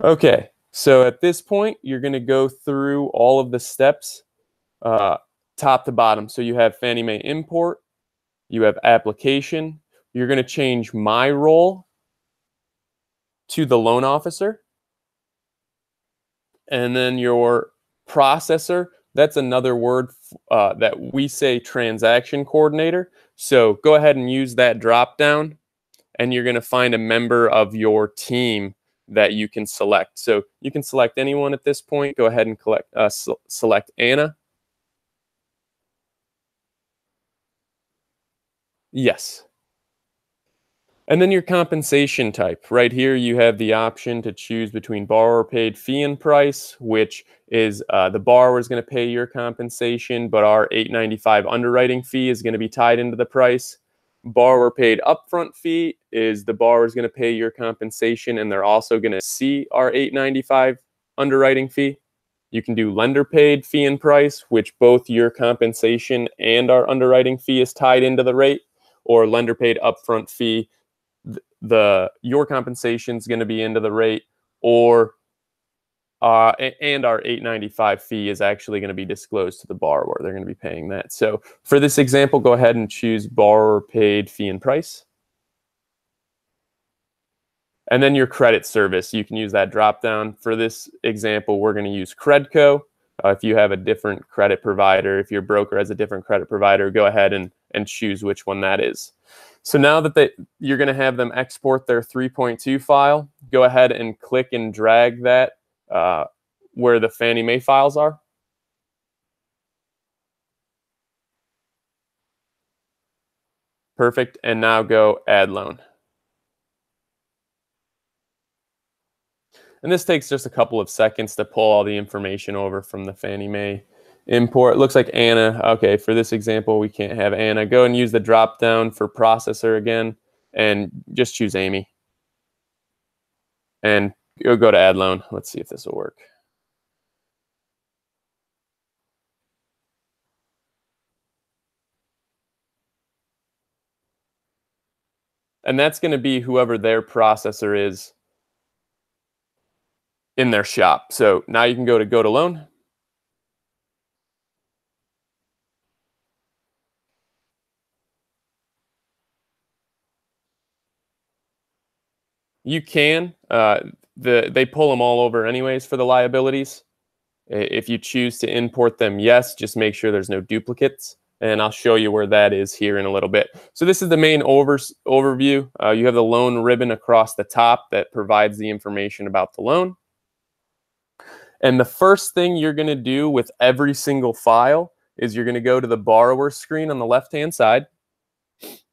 Okay, so at this point, you're going to go through all of the steps top to bottom. So you have Fannie Mae import, you have application. You're going to change my role to the loan officer. And then your processor, that's another word that we say transaction coordinator. So go ahead and use that drop down, and you're going to find a member of your team that you can select. So you can select anyone at this point. Go ahead and select Anna. Yes. And then your compensation type. Right here, you have the option to choose between borrower paid fee and price, which is the borrower is going to pay your compensation, but our $895 underwriting fee is going to be tied into the price. Borrower paid upfront fee is the borrower is going to pay your compensation, and they're also going to see our $895 underwriting fee. You can do lender paid fee and price, which both your compensation and our underwriting fee is tied into the rate, or lender paid upfront fee, your compensation is going to be into the rate, or and our $895 fee is actually going to be disclosed to the borrower. They're going to be paying that. So for this example, go ahead and choose borrower paid fee and price. And then your credit service, you can use that drop down. For this example, we're going to use Credco. If you have a different credit provider, if your broker has a different credit provider, go ahead and choose which one that is. So now that you're going to have them export their 3.2 file, go ahead and click and drag that where the Fannie Mae files are. Perfect. And now go add loan. And this takes just a couple of seconds to pull all the information over from the Fannie Mae import. It looks like Anna. Okay, for this example, we can't have Anna. Go and use the drop down for processor again and just choose Amy. And you'll go to add loan. Let's see if this will work. And that's going to be whoever their processor is in their shop. So now you can go to loan. You can. They pull them all over anyways for the liabilities. If you choose to import them, yes, just make sure there's no duplicates. And I'll show you where that is here in a little bit. So this is the main overview. You have the loan ribbon across the top that provides the information about the loan. And the first thing you're going to do with every single file is you're going to go to the borrower screen on the left-hand side.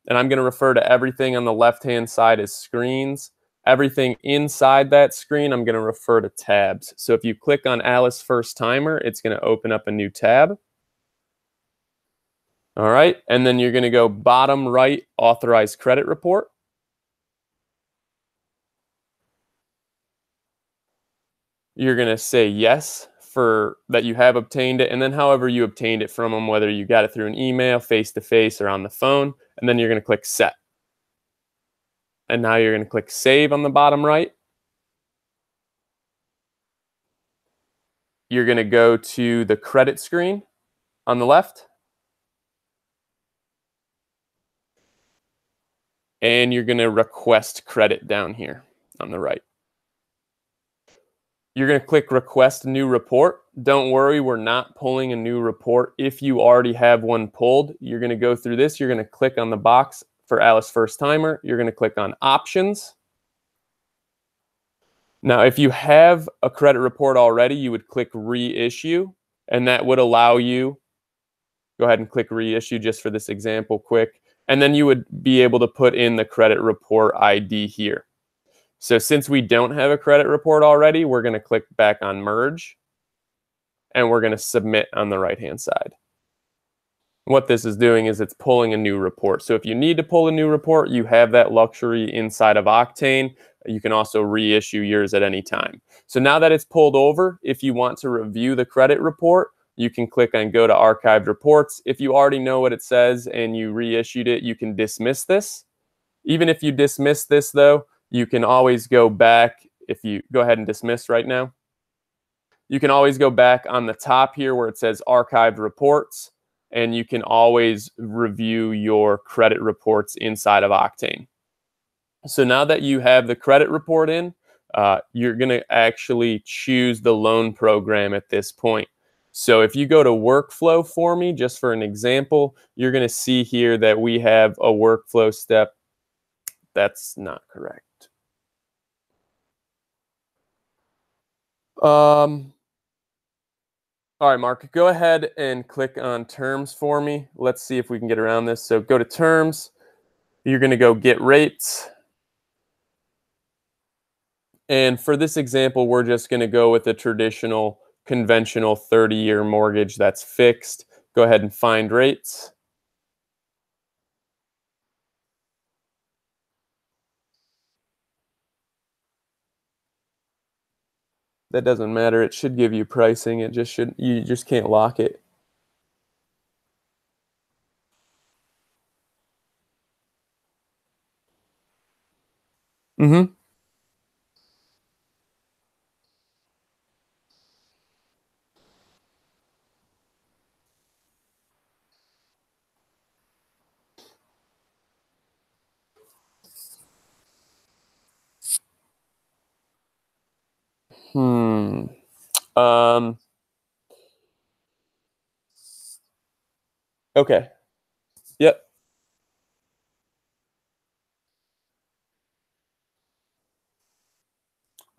And I'm going to refer to everything on the left-hand side as screens. Everything inside that screen, I'm going to refer to tabs. So if you click on Alice First Timer, it's going to open up a new tab. All right, and then you're going to go bottom right, Authorized Credit Report. You're going to say yes for that you have obtained it, and then however you obtained it from them, whether you got it through an email, face-to-face, or on the phone, and then you're going to click Set. And now you're going to click Save on the bottom right. You're going to go to the credit screen on the left. And you're going to request credit down here on the right. You're going to click Request New Report. Don't worry, we're not pulling a new report. If you already have one pulled, you're going to go through this. You're going to click on the box for Alice First Timer. You're going to click on Options. Now, if you have a credit report already, you would click Reissue, and that would allow you, go ahead and click Reissue just for this example quick, and then you would be able to put in the credit report ID here. So since we don't have a credit report already, we're going to click back on Merge, and we're going to Submit on the right-hand side. What this is doing is it's pulling a new report. So if you need to pull a new report, you have that luxury inside of Octane. You can also reissue yours at any time. So now that it's pulled over, if you want to review the credit report, you can click on Go to Archived Reports. If you already know what it says and you reissued it, you can dismiss this. Even if you dismiss this, though, you can always go back if you go ahead and dismiss right now. You can always go back on the top here where it says archived reports, and you can always review your credit reports inside of Octane. So now that you have the credit report in, you're going to actually choose the loan program at this point. So if you go to workflow for me, just for an example, you're going to see here that we have a workflow step. That's not correct. All right, Mark, go ahead and click on terms for me. Let's see if we can get around this. So go to terms. You're going to go get rates. And for this example, we're just going to go with a traditional, conventional 30-year mortgage that's fixed. Go ahead and find rates. That doesn't matter. It should give you pricing. It just should, you just can't lock it. Mm-hmm. Okay. Yep.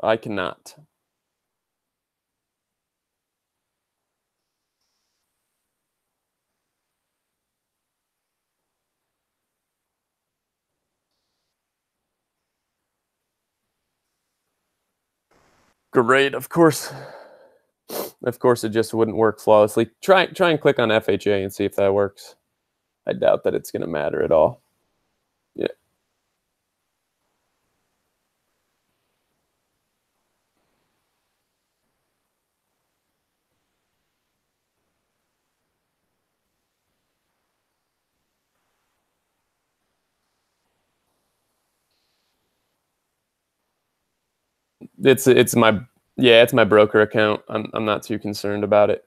I cannot. Great. Of course. Of course, it just wouldn't work flawlessly. Try and click on FHA and see if that works. I doubt that it's going to matter at all. Yeah. It's my broker account. I'm not too concerned about it.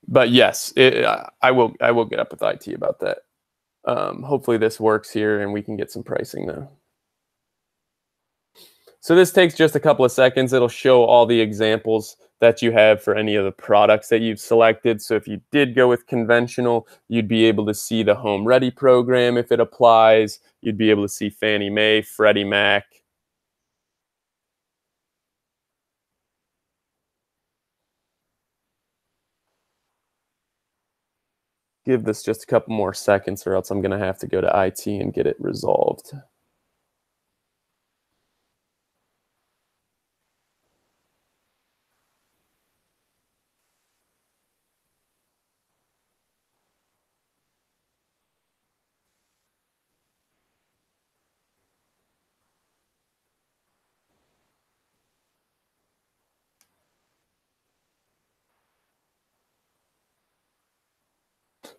But yes, I will get up with IT about that. Hopefully this works here and we can get some pricing now. So this takes just a couple of seconds. It'll show all the examples that you have for any of the products that you've selected. So if you did go with conventional, you'd be able to see the Home Ready program if it applies. You'd be able to see Fannie Mae, Freddie Mac. Give this just a couple more seconds or else I'm going to have to go to IT and get it resolved.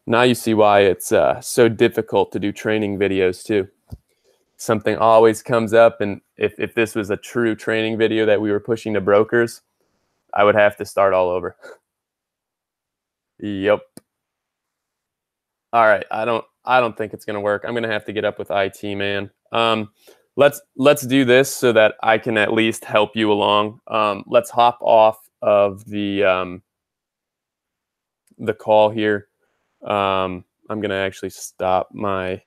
Now you see why it's so difficult to do training videos too. Something always comes up, and if this was a true training video that we were pushing to brokers, I would have to start all over. Yep. All right. I don't think it's gonna work. I'm gonna have to get up with IT, man. Let's do this so that I can at least help you along. Let's hop off of the call here. I'm gonna actually stop my